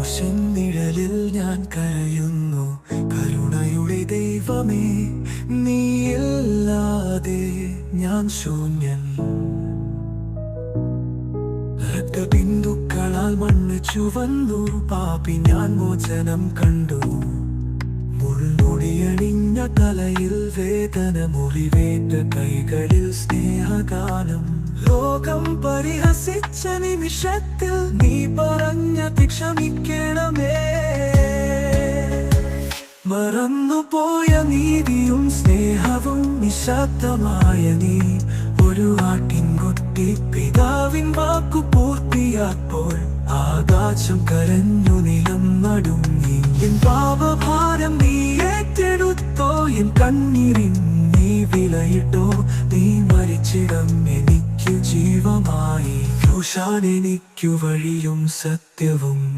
നിഴലിൽ ഞാൻ കരയുന്നു. കരുണയുടെ ദൈവമേ, നീയില്ലാതെ ഞാൻ ശൂന്യൻ. രക്തബിന്ദുക്കളാൽ മണ്ണ് ചുവന്നു, പാപി ഞാൻ മോചനം കണ്ടു. മുൾമുടിയണിഞ്ഞ തലയിൽ വേദന, മുറിവേറ്റ കൈകളിൽ സ്നേഹഗാനം. ലോകം പരിഹസിച്ച നിമിഷത്തിൽ നീ പറഞ്ഞത് ക്ഷമിക്കണമേ. മറന്നുപോയ നീതിയും സ്നേഹവും നിശബ്ദമായ നീ ഒരു ആട്ടിൻകുട്ടി. പിതാവിൻ വാക്കു പൂർത്തിയാപ്പോൾ ആകാശം കരഞ്ഞു, നിലം നടുങ്ങി. എൻ പാപഭാരം നീ ഏറ്റെടുത്തോ, എൻ കണ്ണീരിൻ നീ വിലയിട്ടോ. നീ മരിച്ചിടം എനിക്കു ജീവമായി, ക്രൂശാൻ എനിക്കു വഴിയും സത്യവും.